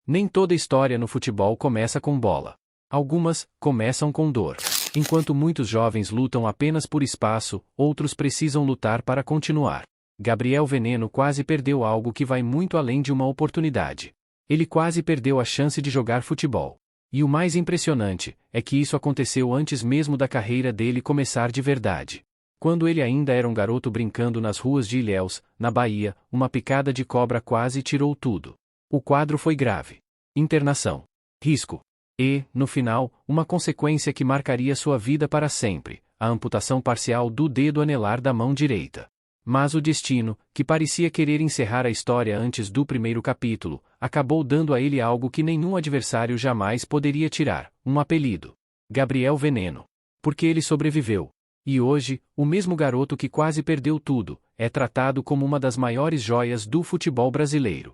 Nem toda história no futebol começa com bola. Algumas começam com dor. Enquanto muitos jovens lutam apenas por espaço, outros precisam lutar para continuar. Gabriel Veneno quase perdeu algo que vai muito além de uma oportunidade. Ele quase perdeu a chance de jogar futebol. E o mais impressionante é que isso aconteceu antes mesmo da carreira dele começar de verdade. Quando ele ainda era um garoto brincando nas ruas de Ilhéus, na Bahia, uma picada de cobra quase tirou tudo. O quadro foi grave. Internação. Risco. E, no final, uma consequência que marcaria sua vida para sempre: a amputação parcial do dedo anelar da mão direita. Mas o destino, que parecia querer encerrar a história antes do primeiro capítulo, acabou dando a ele algo que nenhum adversário jamais poderia tirar: um apelido. Gabriel Veneno. Porque ele sobreviveu. E hoje, o mesmo garoto que quase perdeu tudo, é tratado como uma das maiores joias do futebol brasileiro.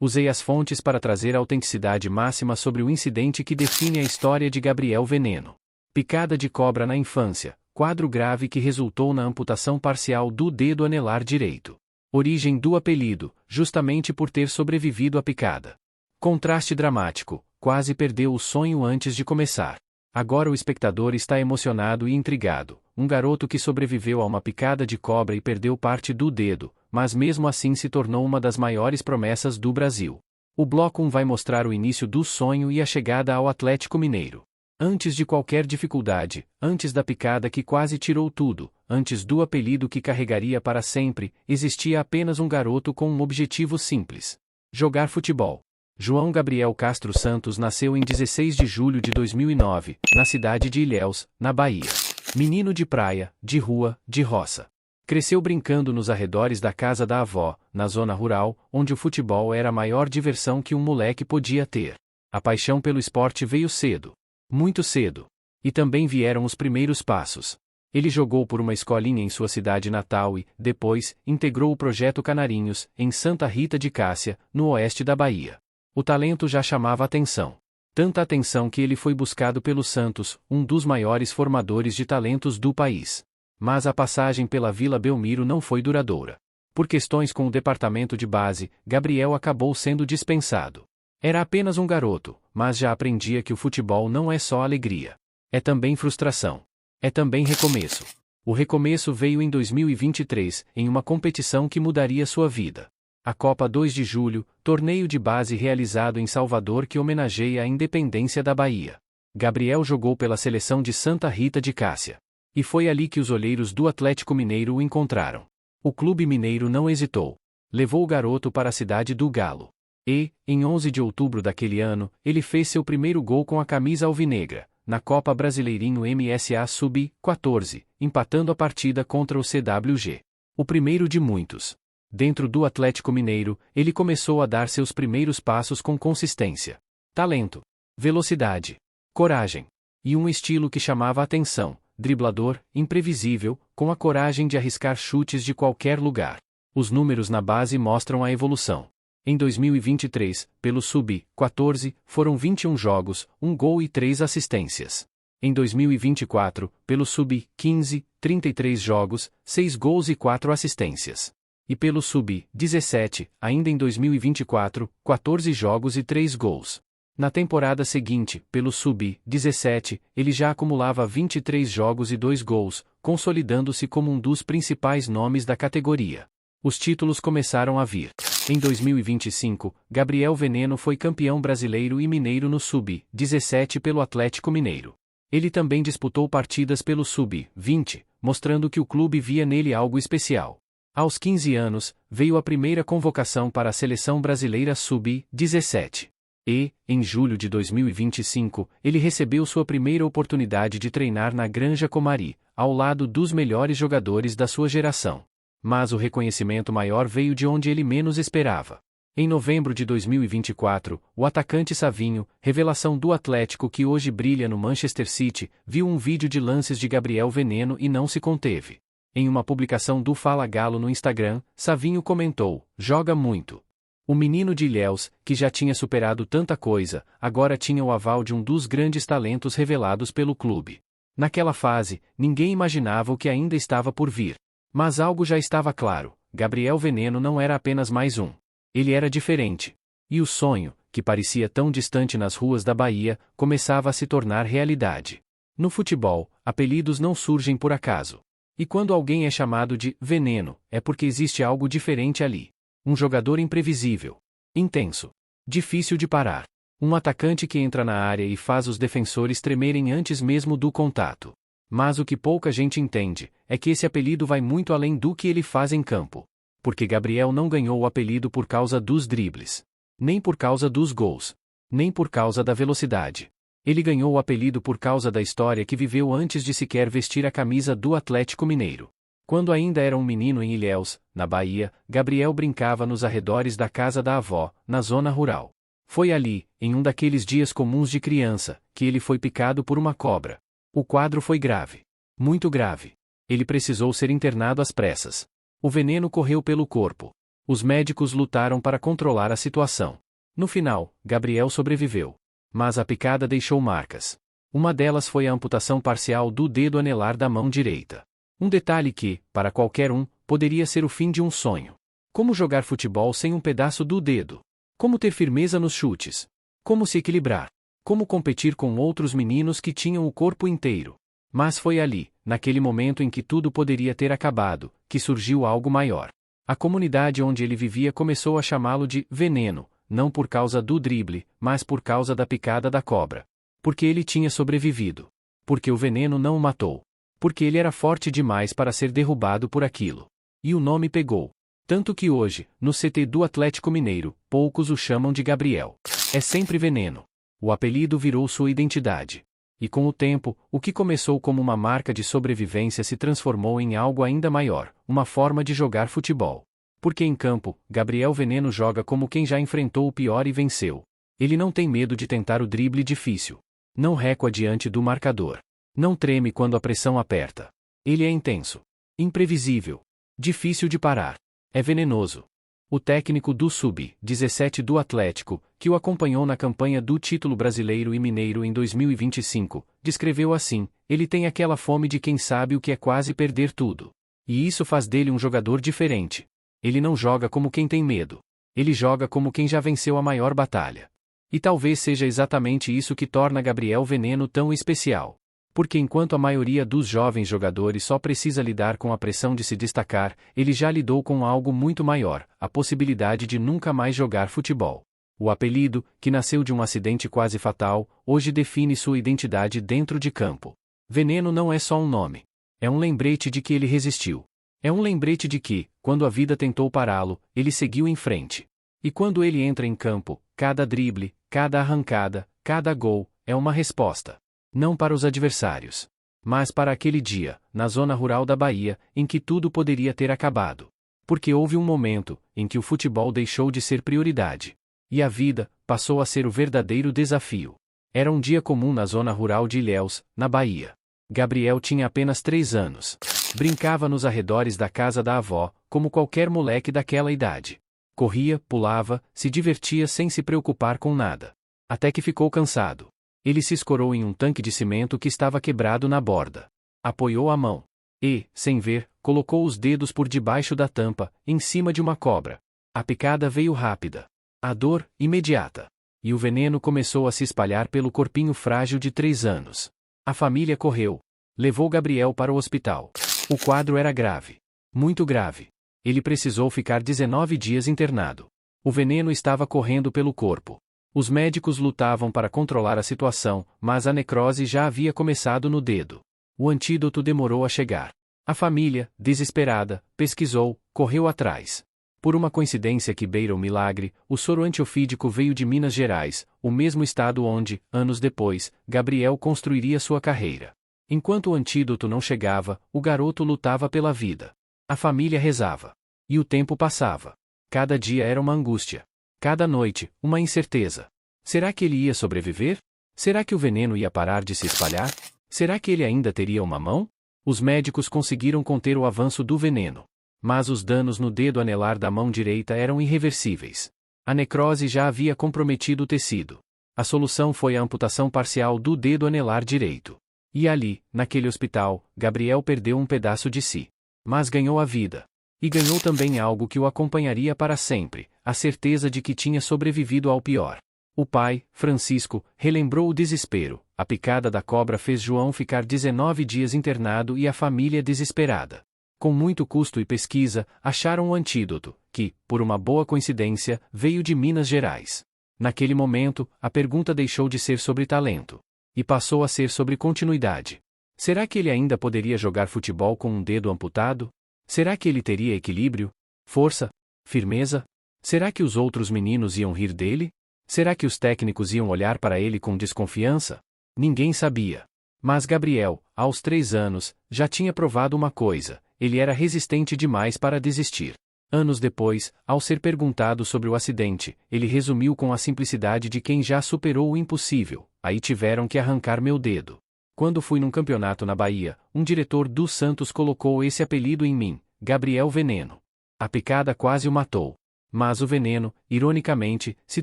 Usei as fontes para trazer a autenticidade máxima sobre o incidente que define a história de Gabriel Veneno. Picada de cobra na infância, quadro grave que resultou na amputação parcial do dedo anelar direito. Origem do apelido, justamente por ter sobrevivido à picada. Contraste dramático, quase perdeu o sonho antes de começar. Agora o espectador está emocionado e intrigado. Um garoto que sobreviveu a uma picada de cobra e perdeu parte do dedo, mas mesmo assim se tornou uma das maiores promessas do Brasil. O Bloco 1 vai mostrar o início do sonho e a chegada ao Atlético Mineiro. Antes de qualquer dificuldade, antes da picada que quase tirou tudo, antes do apelido que carregaria para sempre, existia apenas um garoto com um objetivo simples: jogar futebol. João Gabriel Castro Santos nasceu em 16 de julho de 2009, na cidade de Ilhéus, na Bahia. Menino de praia, de rua, de roça. Cresceu brincando nos arredores da casa da avó, na zona rural, onde o futebol era a maior diversão que um moleque podia ter. A paixão pelo esporte veio cedo. Muito cedo. E também vieram os primeiros passos. Ele jogou por uma escolinha em sua cidade natal e, depois, integrou o Projeto Canarinhos, em Santa Rita de Cássia, no oeste da Bahia. O talento já chamava atenção. Tanta atenção que ele foi buscado pelo Santos, um dos maiores formadores de talentos do país. Mas a passagem pela Vila Belmiro não foi duradoura. Por questões com o departamento de base, Gabriel acabou sendo dispensado. Era apenas um garoto, mas já aprendia que o futebol não é só alegria. É também frustração. É também recomeço. O recomeço veio em 2023, em uma competição que mudaria sua vida. A Copa 2 de Julho, torneio de base realizado em Salvador que homenageia a independência da Bahia. Gabriel jogou pela seleção de Santa Rita de Cássia. E foi ali que os olheiros do Atlético Mineiro o encontraram. O clube mineiro não hesitou. Levou o garoto para a cidade do Galo. E, em 11 de outubro daquele ano, ele fez seu primeiro gol com a camisa alvinegra, na Copa Brasileirinho MSA Sub-14, empatando a partida contra o CWG. O primeiro de muitos. Dentro do Atlético Mineiro, ele começou a dar seus primeiros passos com consistência, talento, velocidade, coragem. E um estilo que chamava a atenção: driblador, imprevisível, com a coragem de arriscar chutes de qualquer lugar. Os números na base mostram a evolução. Em 2023, pelo Sub-14, foram 21 jogos, 1 gol e 3 assistências. Em 2024, pelo Sub-15, 33 jogos, 6 gols e 4 assistências. E pelo Sub-17, ainda em 2024, 14 jogos e 3 gols. Na temporada seguinte, pelo Sub-17, ele já acumulava 23 jogos e 2 gols, consolidando-se como um dos principais nomes da categoria. Os títulos começaram a vir. Em 2025, Gabriel Veneno foi campeão brasileiro e mineiro no Sub-17 pelo Atlético Mineiro. Ele também disputou partidas pelo Sub-20, mostrando que o clube via nele algo especial. Aos 15 anos, veio a primeira convocação para a seleção brasileira Sub-17. E, em julho de 2025, ele recebeu sua primeira oportunidade de treinar na Granja Comari, ao lado dos melhores jogadores da sua geração. Mas o reconhecimento maior veio de onde ele menos esperava. Em novembro de 2024, o atacante Savinho, revelação do Atlético que hoje brilha no Manchester City, viu um vídeo de lances de Gabriel Veneno e não se conteve. Em uma publicação do Fala Galo no Instagram, Savinho comentou: "Joga muito." O menino de Ilhéus, que já tinha superado tanta coisa, agora tinha o aval de um dos grandes talentos revelados pelo clube. Naquela fase, ninguém imaginava o que ainda estava por vir. Mas algo já estava claro: Gabriel Veneno não era apenas mais um. Ele era diferente. E o sonho, que parecia tão distante nas ruas da Bahia, começava a se tornar realidade. No futebol, apelidos não surgem por acaso. E quando alguém é chamado de veneno, é porque existe algo diferente ali. Um jogador imprevisível, intenso, difícil de parar. Um atacante que entra na área e faz os defensores tremerem antes mesmo do contato. Mas o que pouca gente entende é que esse apelido vai muito além do que ele faz em campo. Porque Gabriel não ganhou o apelido por causa dos dribles, nem por causa dos gols, nem por causa da velocidade. Ele ganhou o apelido por causa da história que viveu antes de sequer vestir a camisa do Atlético Mineiro. Quando ainda era um menino em Ilhéus, na Bahia, Gabriel brincava nos arredores da casa da avó, na zona rural. Foi ali, em um daqueles dias comuns de criança, que ele foi picado por uma cobra. O quadro foi grave. Muito grave. Ele precisou ser internado às pressas. O veneno correu pelo corpo. Os médicos lutaram para controlar a situação. No final, Gabriel sobreviveu. Mas a picada deixou marcas. Uma delas foi a amputação parcial do dedo anelar da mão direita. Um detalhe que, para qualquer um, poderia ser o fim de um sonho. Como jogar futebol sem um pedaço do dedo? Como ter firmeza nos chutes? Como se equilibrar? Como competir com outros meninos que tinham o corpo inteiro? Mas foi ali, naquele momento em que tudo poderia ter acabado, que surgiu algo maior. A comunidade onde ele vivia começou a chamá-lo de veneno, não por causa do drible, mas por causa da picada da cobra. Porque ele tinha sobrevivido. Porque o veneno não o matou. Porque ele era forte demais para ser derrubado por aquilo. E o nome pegou. Tanto que hoje, no CT do Atlético Mineiro, poucos o chamam de Gabriel. É sempre veneno. O apelido virou sua identidade. E com o tempo, o que começou como uma marca de sobrevivência se transformou em algo ainda maior, uma forma de jogar futebol. Porque em campo, Gabriel Veneno joga como quem já enfrentou o pior e venceu. Ele não tem medo de tentar o drible difícil. Não recua diante do marcador. Não treme quando a pressão aperta. Ele é intenso. Imprevisível. Difícil de parar. É venenoso. O técnico do Sub-17 do Atlético, que o acompanhou na campanha do título brasileiro e mineiro em 2025, descreveu assim: ele tem aquela fome de quem sabe o que é quase perder tudo. E isso faz dele um jogador diferente. Ele não joga como quem tem medo. Ele joga como quem já venceu a maior batalha. E talvez seja exatamente isso que torna Gabriel Veneno tão especial. Porque enquanto a maioria dos jovens jogadores só precisa lidar com a pressão de se destacar, ele já lidou com algo muito maior, a possibilidade de nunca mais jogar futebol. O apelido, que nasceu de um acidente quase fatal, hoje define sua identidade dentro de campo. Veneno não é só um nome. É um lembrete de que ele resistiu. É um lembrete de que, quando a vida tentou pará-lo, ele seguiu em frente. E quando ele entra em campo, cada drible, cada arrancada, cada gol, é uma resposta. Não para os adversários. Mas para aquele dia, na zona rural da Bahia, em que tudo poderia ter acabado. Porque houve um momento em que o futebol deixou de ser prioridade. E a vida passou a ser o verdadeiro desafio. Era um dia comum na zona rural de Ilhéus, na Bahia. Gabriel tinha apenas 3 anos. Brincava nos arredores da casa da avó, como qualquer moleque daquela idade. Corria, pulava, se divertia sem se preocupar com nada. Até que ficou cansado. Ele se escorou em um tanque de cimento que estava quebrado na borda. Apoiou a mão. E, sem ver, colocou os dedos por debaixo da tampa, em cima de uma cobra. A picada veio rápida. A dor, imediata. E o veneno começou a se espalhar pelo corpinho frágil de 3 anos. A família correu. Levou Gabriel para o hospital. O quadro era grave. Muito grave. Ele precisou ficar 19 dias internado. O veneno estava correndo pelo corpo. Os médicos lutavam para controlar a situação, mas a necrose já havia começado no dedo. O antídoto demorou a chegar. A família, desesperada, pesquisou, correu atrás. Por uma coincidência que beira o milagre, o soro antiofídico veio de Minas Gerais, o mesmo estado onde, anos depois, Gabriel construiria sua carreira. Enquanto o antídoto não chegava, o garoto lutava pela vida. A família rezava. E o tempo passava. Cada dia era uma angústia. Cada noite, uma incerteza. Será que ele ia sobreviver? Será que o veneno ia parar de se espalhar? Será que ele ainda teria uma mão? Os médicos conseguiram conter o avanço do veneno. Mas os danos no dedo anelar da mão direita eram irreversíveis. A necrose já havia comprometido o tecido. A solução foi a amputação parcial do dedo anelar direito. E ali, naquele hospital, Gabriel perdeu um pedaço de si. Mas ganhou a vida. E ganhou também algo que o acompanharia para sempre, a certeza de que tinha sobrevivido ao pior. O pai, Francisco, relembrou o desespero. A picada da cobra fez João ficar 19 dias internado e a família desesperada. Com muito custo e pesquisa, acharam o antídoto, que, por uma boa coincidência, veio de Minas Gerais. Naquele momento, a pergunta deixou de ser sobre talento e passou a ser sobre continuidade. Será que ele ainda poderia jogar futebol com um dedo amputado? Será que ele teria equilíbrio, força, firmeza? Será que os outros meninos iam rir dele? Será que os técnicos iam olhar para ele com desconfiança? Ninguém sabia. Mas Gabriel, aos 3 anos, já tinha provado uma coisa: ele era resistente demais para desistir. Anos depois, ao ser perguntado sobre o acidente, ele resumiu com a simplicidade de quem já superou o impossível: aí tiveram que arrancar meu dedo. Quando fui num campeonato na Bahia, um diretor do Santos colocou esse apelido em mim, Gabriel Veneno. A picada quase o matou. Mas o veneno, ironicamente, se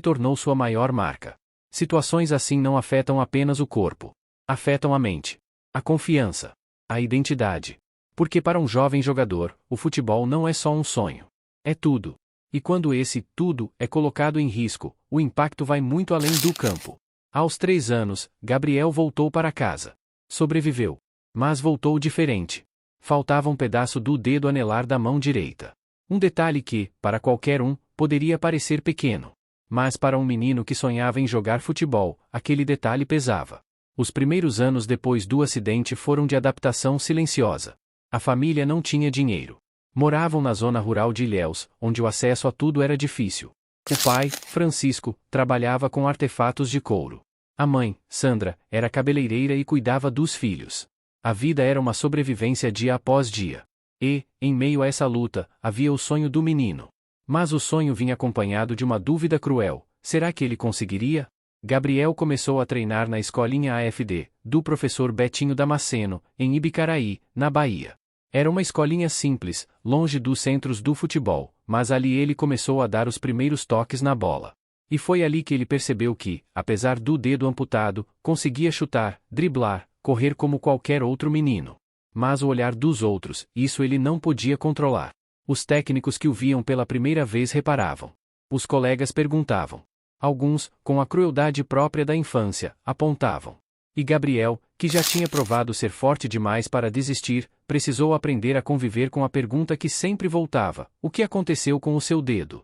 tornou sua maior marca. Situações assim não afetam apenas o corpo. Afetam a mente, a confiança, a identidade. Porque para um jovem jogador, o futebol não é só um sonho. É tudo. E quando esse tudo é colocado em risco, o impacto vai muito além do campo. Aos 3 anos, Gabriel voltou para casa. Sobreviveu. Mas voltou diferente. Faltava um pedaço do dedo anelar da mão direita. Um detalhe que, para qualquer um, poderia parecer pequeno. Mas para um menino que sonhava em jogar futebol, aquele detalhe pesava. Os primeiros anos depois do acidente foram de adaptação silenciosa. A família não tinha dinheiro. Moravam na zona rural de Ilhéus, onde o acesso a tudo era difícil. O pai, Francisco, trabalhava com artefatos de couro. A mãe, Sandra, era cabeleireira e cuidava dos filhos. A vida era uma sobrevivência dia após dia. E, em meio a essa luta, havia o sonho do menino. Mas o sonho vinha acompanhado de uma dúvida cruel: será que ele conseguiria? Gabriel começou a treinar na escolinha AFD, do professor Betinho Damasceno, em Ibicaraí, na Bahia. Era uma escolinha simples, longe dos centros do futebol, mas ali ele começou a dar os primeiros toques na bola. E foi ali que ele percebeu que, apesar do dedo amputado, conseguia chutar, driblar, correr como qualquer outro menino. Mas o olhar dos outros, isso ele não podia controlar. Os técnicos que o viam pela primeira vez reparavam. Os colegas perguntavam. Alguns, com a crueldade própria da infância, apontavam. E Gabriel, que já tinha provado ser forte demais para desistir, precisou aprender a conviver com a pergunta que sempre voltava: o que aconteceu com o seu dedo?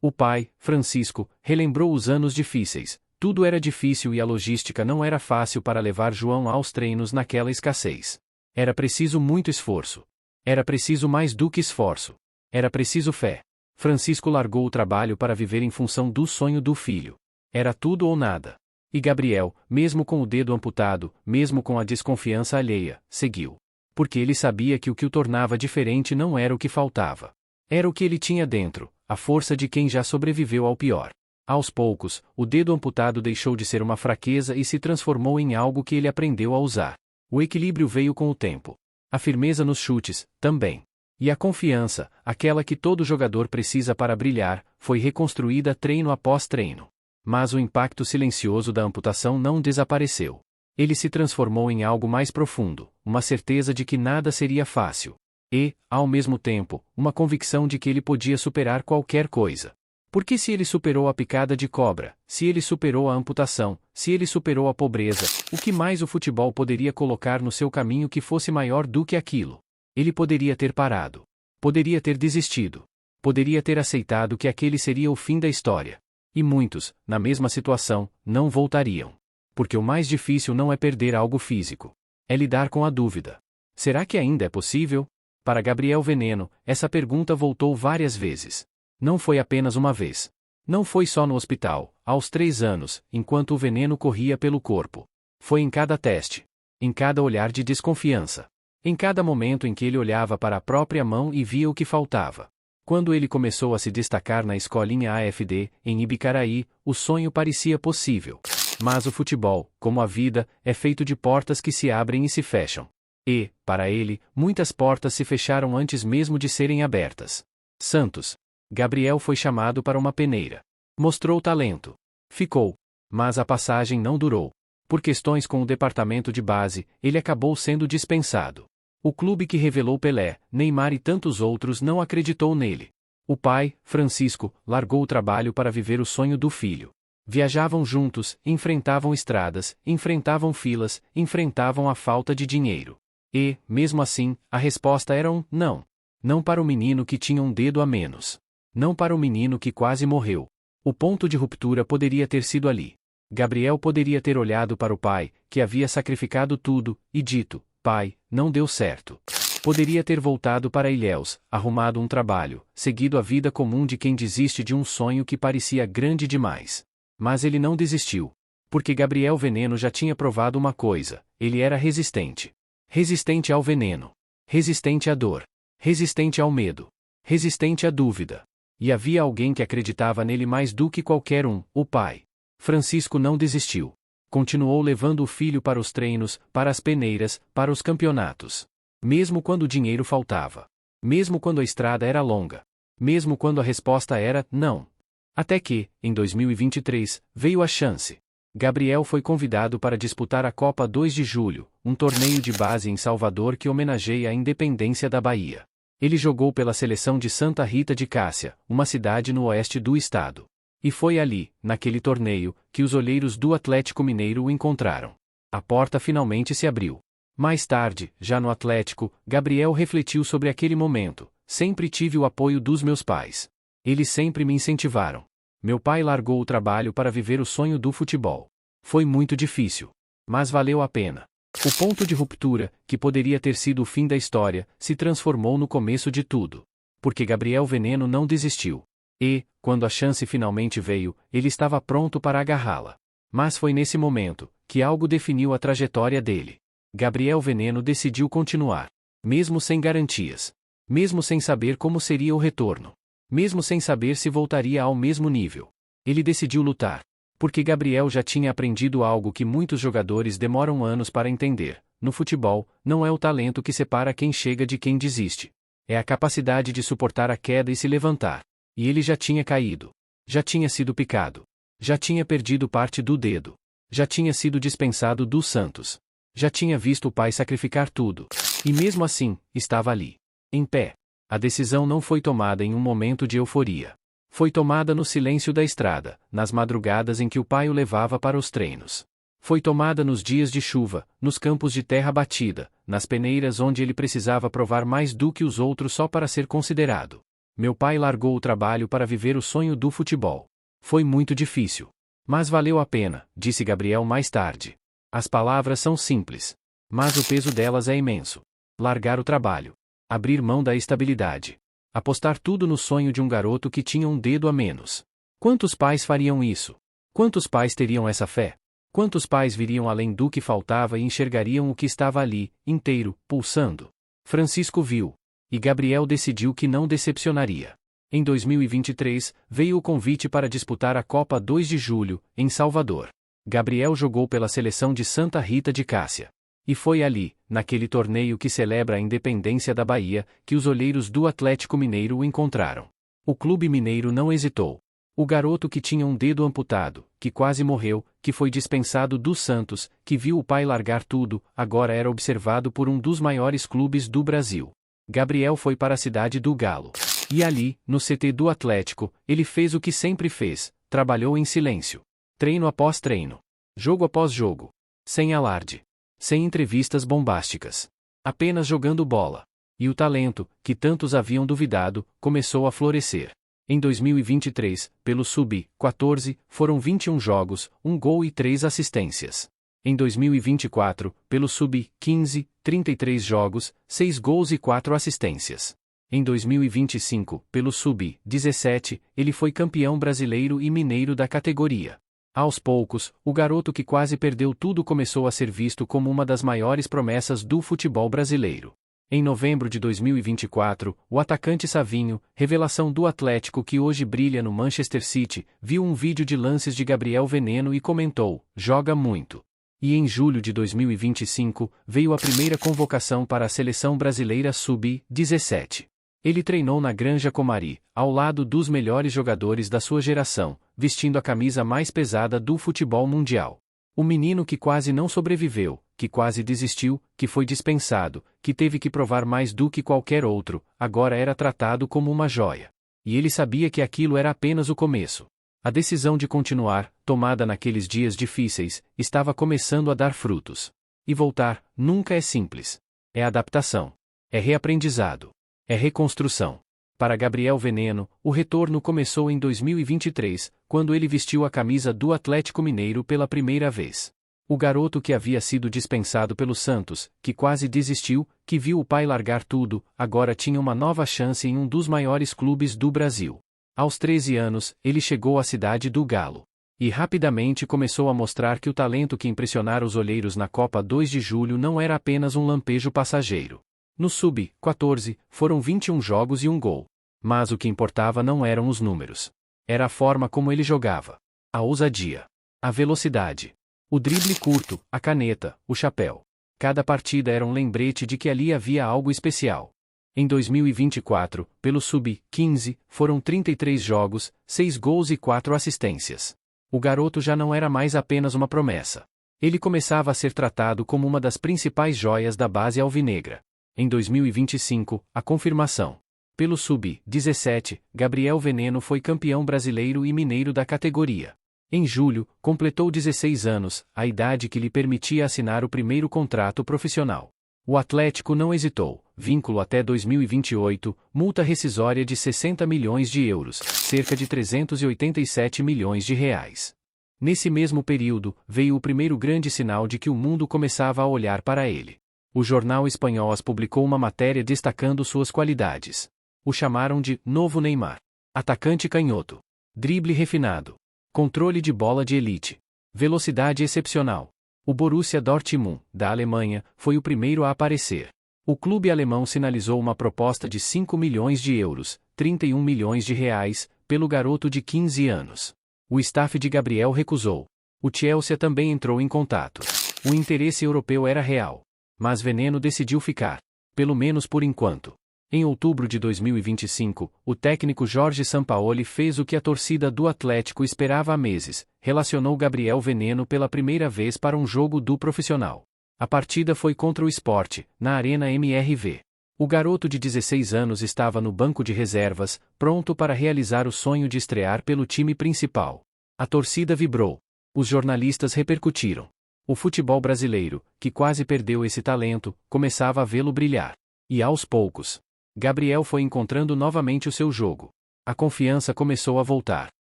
O pai, Francisco, relembrou os anos difíceis. Tudo era difícil e a logística não era fácil para levar João aos treinos naquela escassez. Era preciso muito esforço. Era preciso mais do que esforço. Era preciso fé. Francisco largou o trabalho para viver em função do sonho do filho. Era tudo ou nada. E Gabriel, mesmo com o dedo amputado, mesmo com a desconfiança alheia, seguiu. Porque ele sabia que o que o tornava diferente não era o que faltava. Era o que ele tinha dentro, a força de quem já sobreviveu ao pior. Aos poucos, o dedo amputado deixou de ser uma fraqueza e se transformou em algo que ele aprendeu a usar. O equilíbrio veio com o tempo. A firmeza nos chutes, também. E a confiança, aquela que todo jogador precisa para brilhar, foi reconstruída treino após treino. Mas o impacto silencioso da amputação não desapareceu. Ele se transformou em algo mais profundo, uma certeza de que nada seria fácil. E, ao mesmo tempo, uma convicção de que ele podia superar qualquer coisa. Porque se ele superou a picada de cobra, se ele superou a amputação, se ele superou a pobreza, o que mais o futebol poderia colocar no seu caminho que fosse maior do que aquilo? Ele poderia ter parado. Poderia ter desistido. Poderia ter aceitado que aquele seria o fim da história. E muitos, na mesma situação, não voltariam. Porque o mais difícil não é perder algo físico. É lidar com a dúvida. Será que ainda é possível? Para Gabriel Veneno, essa pergunta voltou várias vezes. Não foi apenas uma vez. Não foi só no hospital, aos 3 anos, enquanto o veneno corria pelo corpo. Foi em cada teste. Em cada olhar de desconfiança. Em cada momento em que ele olhava para a própria mão e via o que faltava. Quando ele começou a se destacar na escolinha AFD, em Ibicaraí, o sonho parecia possível. Mas o futebol, como a vida, é feito de portas que se abrem e se fecham. E, para ele, muitas portas se fecharam antes mesmo de serem abertas. Santos. Gabriel foi chamado para uma peneira. Mostrou talento. Ficou. Mas a passagem não durou. Por questões com o departamento de base, ele acabou sendo dispensado. O clube que revelou Pelé, Neymar e tantos outros não acreditou nele. O pai, Francisco, largou o trabalho para viver o sonho do filho. Viajavam juntos, enfrentavam estradas, enfrentavam filas, enfrentavam a falta de dinheiro. E, mesmo assim, a resposta era um não. Não para o menino que tinha um dedo a menos. Não para o menino que quase morreu. O ponto de ruptura poderia ter sido ali. Gabriel poderia ter olhado para o pai, que havia sacrificado tudo, e dito: pai, não deu certo. Poderia ter voltado para Ilhéus, arrumado um trabalho, seguido a vida comum de quem desiste de um sonho que parecia grande demais. Mas ele não desistiu. Porque Gabriel Veneno já tinha provado uma coisa: ele era resistente. Resistente ao veneno. Resistente à dor. Resistente ao medo. Resistente à dúvida. E havia alguém que acreditava nele mais do que qualquer um: o pai. Francisco não desistiu. Continuou levando o filho para os treinos, para as peneiras, para os campeonatos. Mesmo quando o dinheiro faltava. Mesmo quando a estrada era longa. Mesmo quando a resposta era não. Até que, em 2023, veio a chance. Gabriel foi convidado para disputar a Copa 2 de Julho, um torneio de base em Salvador que homenageia a independência da Bahia. Ele jogou pela seleção de Santa Rita de Cássia, uma cidade no oeste do estado. E foi ali, naquele torneio, que os olheiros do Atlético Mineiro o encontraram. A porta finalmente se abriu. Mais tarde, já no Atlético, Gabriel refletiu sobre aquele momento: sempre tive o apoio dos meus pais. Eles sempre me incentivaram. Meu pai largou o trabalho para viver o sonho do futebol. Foi muito difícil. Mas valeu a pena. O ponto de ruptura, que poderia ter sido o fim da história, se transformou no começo de tudo. Porque Gabriel Veneno não desistiu. E, quando a chance finalmente veio, ele estava pronto para agarrá-la. Mas foi nesse momento que algo definiu a trajetória dele. Gabriel Veneno decidiu continuar. Mesmo sem garantias. Mesmo sem saber como seria o retorno. Mesmo sem saber se voltaria ao mesmo nível. Ele decidiu lutar. Porque Gabriel já tinha aprendido algo que muitos jogadores demoram anos para entender: no futebol, não é o talento que separa quem chega de quem desiste. É a capacidade de suportar a queda e se levantar. E ele já tinha caído. Já tinha sido picado. Já tinha perdido parte do dedo. Já tinha sido dispensado do Santos. Já tinha visto o pai sacrificar tudo. E mesmo assim, estava ali. Em pé. A decisão não foi tomada em um momento de euforia. Foi tomada no silêncio da estrada, nas madrugadas em que o pai o levava para os treinos. Foi tomada nos dias de chuva, nos campos de terra batida, nas peneiras onde ele precisava provar mais do que os outros só para ser considerado. Meu pai largou o trabalho para viver o sonho do futebol. Foi muito difícil. Mas valeu a pena, disse Gabriel mais tarde. As palavras são simples. Mas o peso delas é imenso. Largar o trabalho. Abrir mão da estabilidade. Apostar tudo no sonho de um garoto que tinha um dedo a menos. Quantos pais fariam isso? Quantos pais teriam essa fé? Quantos pais viriam além do que faltava e enxergariam o que estava ali, inteiro, pulsando? Francisco viu. E Gabriel decidiu que não decepcionaria. Em 2023, veio o convite para disputar a Copa 2 de Julho, em Salvador. Gabriel jogou pela seleção de Santa Rita de Cássia. E foi ali, naquele torneio que celebra a independência da Bahia, que os olheiros do Atlético Mineiro o encontraram. O clube mineiro não hesitou. O garoto que tinha um dedo amputado, que quase morreu, que foi dispensado do Santos, que viu o pai largar tudo, agora era observado por um dos maiores clubes do Brasil. Gabriel foi para a cidade do Galo. E ali, no CT do Atlético, ele fez o que sempre fez: trabalhou em silêncio. Treino após treino. Jogo após jogo. Sem alarde. Sem entrevistas bombásticas. Apenas jogando bola. E o talento, que tantos haviam duvidado, começou a florescer. Em 2023, pelo Sub-14, foram 21 jogos, 1 gol e 3 assistências. Em 2024, pelo Sub-15, 33 jogos, 6 gols e 4 assistências. Em 2025, pelo Sub-17, ele foi campeão brasileiro e mineiro da categoria. Aos poucos, o garoto que quase perdeu tudo começou a ser visto como uma das maiores promessas do futebol brasileiro. Em novembro de 2024, o atacante Savinho, revelação do Atlético que hoje brilha no Manchester City, viu um vídeo de lances de Gabriel Veneno e comentou: joga muito. E em julho de 2025, veio a primeira convocação para a seleção brasileira Sub-17. Ele treinou na Granja Comari, ao lado dos melhores jogadores da sua geração, vestindo a camisa mais pesada do futebol mundial. O menino que quase não sobreviveu, que quase desistiu, que foi dispensado, que teve que provar mais do que qualquer outro, agora era tratado como uma joia. E ele sabia que aquilo era apenas o começo. A decisão de continuar, tomada naqueles dias difíceis, estava começando a dar frutos. E voltar, nunca é simples. É adaptação. É reaprendizado. É reconstrução. Para Gabriel Veneno, o retorno começou em 2023, quando ele vestiu a camisa do Atlético Mineiro pela primeira vez. O garoto que havia sido dispensado pelo Santos, que quase desistiu, que viu o pai largar tudo, agora tinha uma nova chance em um dos maiores clubes do Brasil. Aos 13 anos, ele chegou à cidade do Galo. E rapidamente começou a mostrar que o talento que impressionara os olheiros na Copa 2 de Julho não era apenas um lampejo passageiro. No Sub-14, foram 21 jogos e um gol. Mas o que importava não eram os números. Era a forma como ele jogava. A ousadia. A velocidade. O drible curto, a caneta, o chapéu. Cada partida era um lembrete de que ali havia algo especial. Em 2024, pelo Sub-15, foram 33 jogos, 6 gols e 4 assistências. O garoto já não era mais apenas uma promessa. Ele começava a ser tratado como uma das principais joias da base alvinegra. Em 2025, a confirmação. Pelo Sub-17, Gabriel Veneno foi campeão brasileiro e mineiro da categoria. Em julho, completou 16 anos, a idade que lhe permitia assinar o primeiro contrato profissional. O Atlético não hesitou, vínculo até 2028, multa rescisória de 60 milhões de euros, cerca de 387 milhões de reais. Nesse mesmo período, veio o primeiro grande sinal de que o mundo começava a olhar para ele. O jornal espanhol AS publicou uma matéria destacando suas qualidades. O chamaram de novo Neymar. Atacante canhoto. Drible refinado. Controle de bola de elite. Velocidade excepcional. O Borussia Dortmund, da Alemanha, foi o primeiro a aparecer. O clube alemão sinalizou uma proposta de 5 milhões de euros, 31 milhões de reais, pelo garoto de 15 anos. O staff de Gabriel recusou. O Chelsea também entrou em contato. O interesse europeu era real. Mas Veneno decidiu ficar. Pelo menos por enquanto. Em outubro de 2025, o técnico Jorge Sampaoli fez o que a torcida do Atlético esperava há meses, relacionou Gabriel Veneno pela primeira vez para um jogo do profissional. A partida foi contra o Sport, na Arena MRV. O garoto de 16 anos estava no banco de reservas, pronto para realizar o sonho de estrear pelo time principal. A torcida vibrou. Os jornalistas repercutiram. O futebol brasileiro, que quase perdeu esse talento, começava a vê-lo brilhar. E aos poucos, Gabriel foi encontrando novamente o seu jogo. A confiança começou a voltar.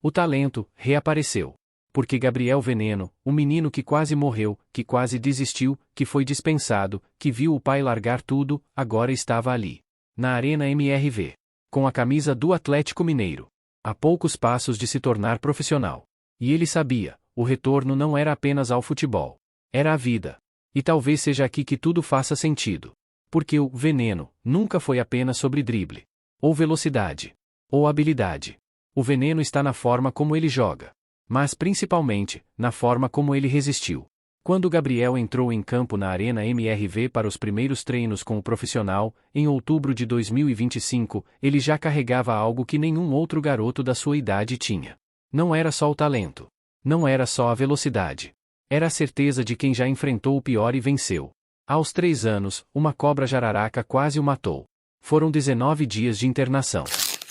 O talento reapareceu. Porque Gabriel Veneno, o menino que quase morreu, que quase desistiu, que foi dispensado, que viu o pai largar tudo, agora estava ali. Na Arena MRV. Com a camisa do Atlético Mineiro. A poucos passos de se tornar profissional. E ele sabia, o retorno não era apenas ao futebol. Era a vida. E talvez seja aqui que tudo faça sentido. Porque o Veneno nunca foi apenas sobre drible. Ou velocidade. Ou habilidade. O veneno está na forma como ele joga. Mas principalmente, na forma como ele resistiu. Quando Gabriel entrou em campo na Arena MRV para os primeiros treinos com o profissional, em outubro de 2025, ele já carregava algo que nenhum outro garoto da sua idade tinha. Não era só o talento. Não era só a velocidade. Era a certeza de quem já enfrentou o pior e venceu. Aos 3 anos, uma cobra jararaca quase o matou. Foram 19 dias de internação.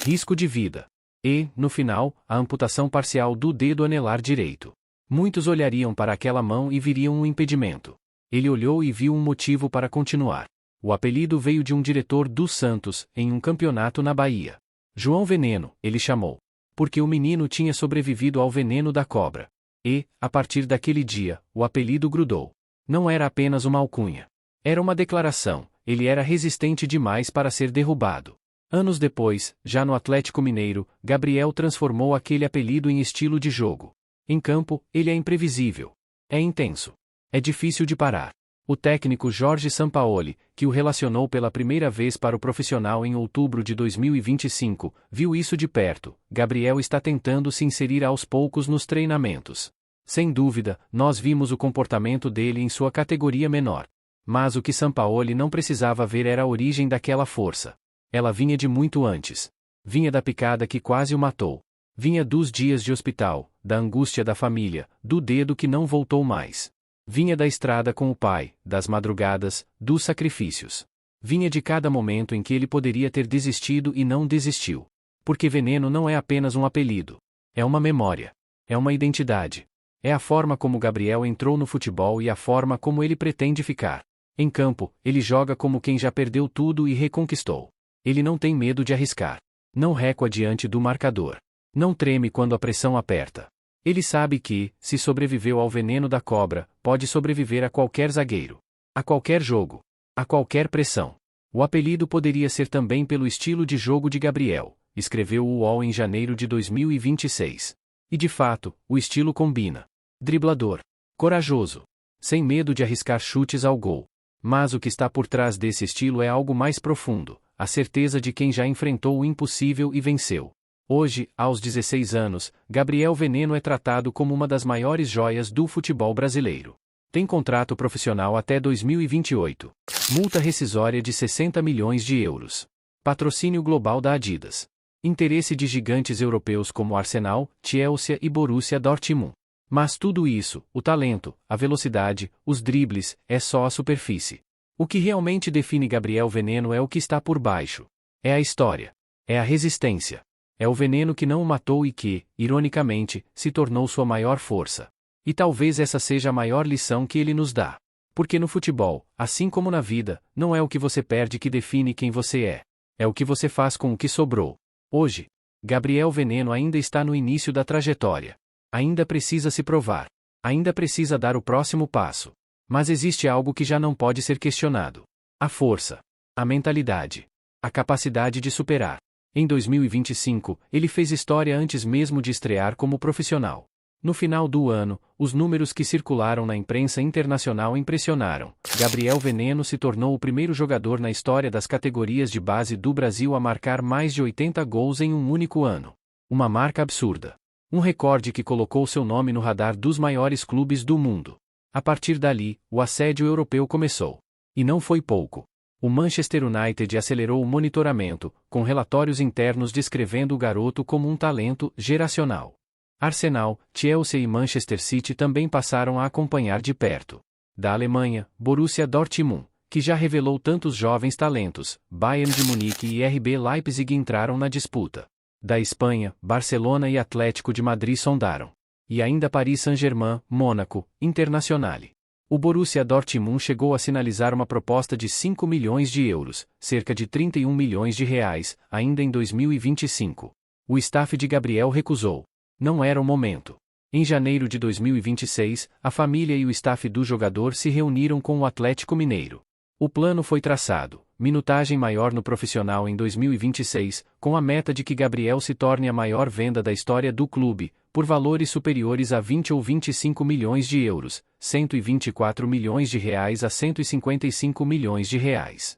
Risco de vida. E, no final, a amputação parcial do dedo anelar direito. Muitos olhariam para aquela mão e viriam um impedimento. Ele olhou e viu um motivo para continuar. O apelido veio de um diretor do Santos, em um campeonato na Bahia. João Veneno, ele chamou. Porque o menino tinha sobrevivido ao veneno da cobra. E, a partir daquele dia, o apelido grudou. Não era apenas uma alcunha. Era uma declaração, ele era resistente demais para ser derrubado. Anos depois, já no Atlético Mineiro, Gabriel transformou aquele apelido em estilo de jogo. Em campo, ele é imprevisível. É intenso. É difícil de parar. O técnico Jorge Sampaoli, que o relacionou pela primeira vez para o profissional em outubro de 2025, viu isso de perto. Gabriel está tentando se inserir aos poucos nos treinamentos. Sem dúvida, nós vimos o comportamento dele em sua categoria menor. Mas o que Sampaoli não precisava ver era a origem daquela força. Ela vinha de muito antes. Vinha da picada que quase o matou. Vinha dos dias de hospital, da angústia da família, do dedo que não voltou mais. Vinha da estrada com o pai, das madrugadas, dos sacrifícios. Vinha de cada momento em que ele poderia ter desistido e não desistiu. Porque veneno não é apenas um apelido. É uma memória. É uma identidade. É a forma como Gabriel entrou no futebol e a forma como ele pretende ficar. Em campo, ele joga como quem já perdeu tudo e reconquistou. Ele não tem medo de arriscar. Não recua diante do marcador. Não treme quando a pressão aperta. Ele sabe que, se sobreviveu ao veneno da cobra, pode sobreviver a qualquer zagueiro. A qualquer jogo. A qualquer pressão. O apelido poderia ser também pelo estilo de jogo de Gabriel, escreveu o UOL em janeiro de 2026. E de fato, o estilo combina. Driblador. Corajoso. Sem medo de arriscar chutes ao gol. Mas o que está por trás desse estilo é algo mais profundo, a certeza de quem já enfrentou o impossível e venceu. Hoje, aos 16 anos, Gabriel Veneno é tratado como uma das maiores joias do futebol brasileiro. Tem contrato profissional até 2028. Multa rescisória de 60 milhões de euros. Patrocínio global da Adidas. Interesse de gigantes europeus como Arsenal, Chelsea e Borussia Dortmund. Mas tudo isso, o talento, a velocidade, os dribles, é só a superfície. O que realmente define Gabriel Veneno é o que está por baixo. É a história. É a resistência. É o veneno que não o matou e que, ironicamente, se tornou sua maior força. E talvez essa seja a maior lição que ele nos dá. Porque no futebol, assim como na vida, não é o que você perde que define quem você é. É o que você faz com o que sobrou. Hoje, Gabriel Veneno ainda está no início da trajetória. Ainda precisa se provar. Ainda precisa dar o próximo passo. Mas existe algo que já não pode ser questionado. A força. A mentalidade. A capacidade de superar. Em 2025, ele fez história antes mesmo de estrear como profissional. No final do ano, os números que circularam na imprensa internacional impressionaram. Gabriel Veneno se tornou o primeiro jogador na história das categorias de base do Brasil a marcar mais de 80 gols em um único ano. Uma marca absurda. Um recorde que colocou seu nome no radar dos maiores clubes do mundo. A partir dali, o assédio europeu começou. E não foi pouco. O Manchester United acelerou o monitoramento, com relatórios internos descrevendo o garoto como um talento geracional. Arsenal, Chelsea e Manchester City também passaram a acompanhar de perto. Da Alemanha, Borussia Dortmund, que já revelou tantos jovens talentos, Bayern de Munique e RB Leipzig entraram na disputa. Da Espanha, Barcelona e Atlético de Madrid sondaram. E ainda Paris Saint-Germain, Mônaco, Internazionale. O Borussia Dortmund chegou a sinalizar uma proposta de 5 milhões de euros, cerca de 31 milhões de reais, ainda em 2025. O staff de Gabriel recusou. Não era o momento. Em janeiro de 2026, a família e o staff do jogador se reuniram com o Atlético Mineiro. O plano foi traçado, minutagem maior no profissional em 2026, com a meta de que Gabriel se torne a maior venda da história do clube, por valores superiores a 20 ou 25 milhões de euros, 124 milhões de reais a 155 milhões de reais.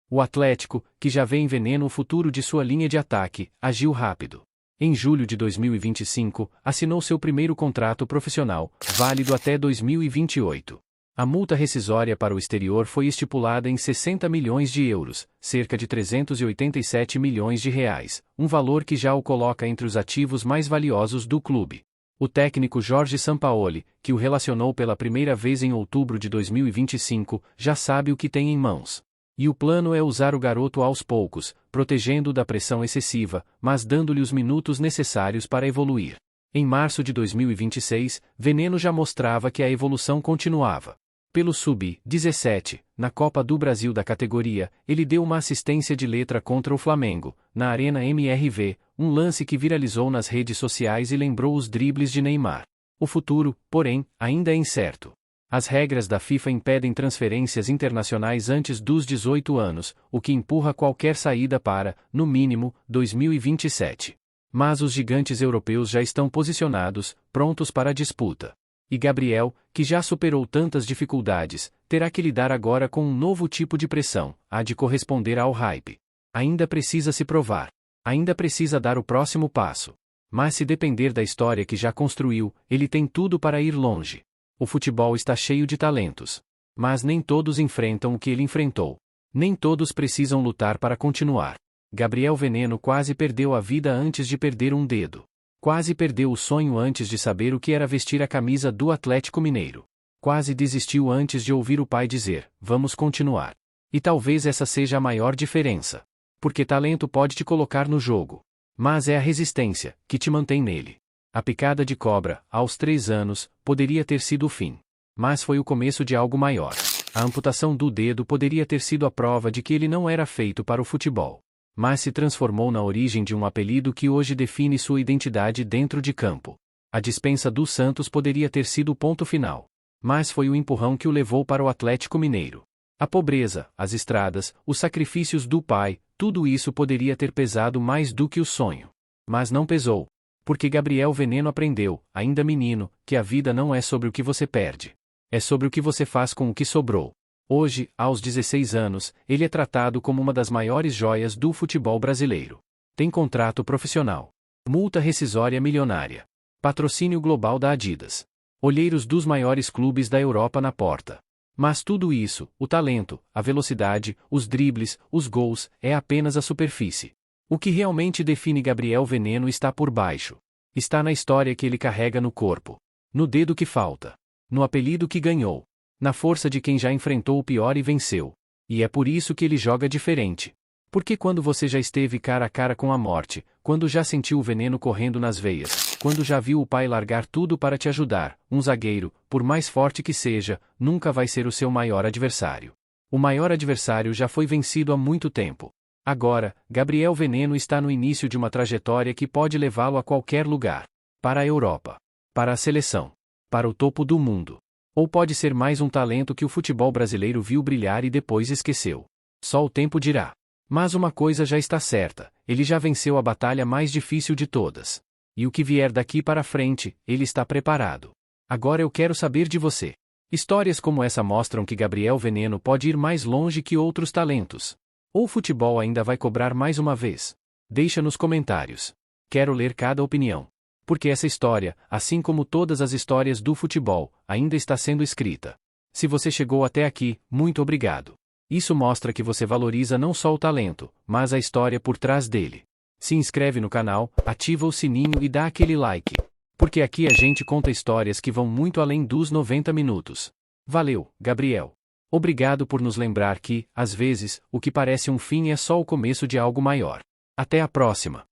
O Atlético, que já vê em Veneno o futuro de sua linha de ataque, agiu rápido. Em julho de 2025, assinou seu primeiro contrato profissional, válido até 2028. A multa rescisória para o exterior foi estipulada em 60 milhões de euros, cerca de 387 milhões de reais, um valor que já o coloca entre os ativos mais valiosos do clube. O técnico Jorge Sampaoli, que o relacionou pela primeira vez em outubro de 2025, já sabe o que tem em mãos. E o plano é usar o garoto aos poucos, protegendo-o da pressão excessiva, mas dando-lhe os minutos necessários para evoluir. Em março de 2026, Veneno já mostrava que a evolução continuava. Pelo Sub-17, na Copa do Brasil da categoria, ele deu uma assistência de letra contra o Flamengo, na Arena MRV, um lance que viralizou nas redes sociais e lembrou os dribles de Neymar. O futuro, porém, ainda é incerto. As regras da FIFA impedem transferências internacionais antes dos 18 anos, o que empurra qualquer saída para, no mínimo, 2027. Mas os gigantes europeus já estão posicionados, prontos para a disputa. E Gabriel, que já superou tantas dificuldades, terá que lidar agora com um novo tipo de pressão, a de corresponder ao hype. Ainda precisa se provar. Ainda precisa dar o próximo passo. Mas se depender da história que já construiu, ele tem tudo para ir longe. O futebol está cheio de talentos. Mas nem todos enfrentam o que ele enfrentou. Nem todos precisam lutar para continuar. Gabriel Veneno quase perdeu a vida antes de perder um dedo. Quase perdeu o sonho antes de saber o que era vestir a camisa do Atlético Mineiro. Quase desistiu antes de ouvir o pai dizer, vamos continuar. E talvez essa seja a maior diferença. Porque talento pode te colocar no jogo. Mas é a resistência, que te mantém nele. A picada de cobra, aos 3 anos, poderia ter sido o fim. Mas foi o começo de algo maior. A amputação do dedo poderia ter sido a prova de que ele não era feito para o futebol. Mas se transformou na origem de um apelido que hoje define sua identidade dentro de campo. A dispensa dos Santos poderia ter sido o ponto final. Mas foi o empurrão que o levou para o Atlético Mineiro. A pobreza, as estradas, os sacrifícios do pai, tudo isso poderia ter pesado mais do que o sonho. Mas não pesou. Porque Gabriel Veneno aprendeu, ainda menino, que a vida não é sobre o que você perde. É sobre o que você faz com o que sobrou. Hoje, aos 16 anos, ele é tratado como uma das maiores joias do futebol brasileiro. Tem contrato profissional. Multa rescisória milionária. Patrocínio global da Adidas. Olheiros dos maiores clubes da Europa na porta. Mas tudo isso, o talento, a velocidade, os dribles, os gols, é apenas a superfície. O que realmente define Gabriel Veneno está por baixo. Está na história que ele carrega no corpo. No dedo que falta. No apelido que ganhou. Na força de quem já enfrentou o pior e venceu. E é por isso que ele joga diferente. Porque quando você já esteve cara a cara com a morte, quando já sentiu o veneno correndo nas veias, quando já viu o pai largar tudo para te ajudar, um zagueiro, por mais forte que seja, nunca vai ser o seu maior adversário. O maior adversário já foi vencido há muito tempo. Agora, Gabriel Veneno está no início de uma trajetória que pode levá-lo a qualquer lugar. Para a Europa. Para a seleção. Para o topo do mundo. Ou pode ser mais um talento que o futebol brasileiro viu brilhar e depois esqueceu. Só o tempo dirá. Mas uma coisa já está certa, ele já venceu a batalha mais difícil de todas. E o que vier daqui para frente, ele está preparado. Agora eu quero saber de você. Histórias como essa mostram que Gabriel Veneno pode ir mais longe que outros talentos. Ou o futebol ainda vai cobrar mais uma vez? Deixa nos comentários. Quero ler cada opinião. Porque essa história, assim como todas as histórias do futebol, ainda está sendo escrita. Se você chegou até aqui, muito obrigado. Isso mostra que você valoriza não só o talento, mas a história por trás dele. Se inscreve no canal, ativa o sininho e dá aquele like. Porque aqui a gente conta histórias que vão muito além dos 90 minutos. Valeu, Gabriel. Obrigado por nos lembrar que, às vezes, o que parece um fim é só o começo de algo maior. Até a próxima.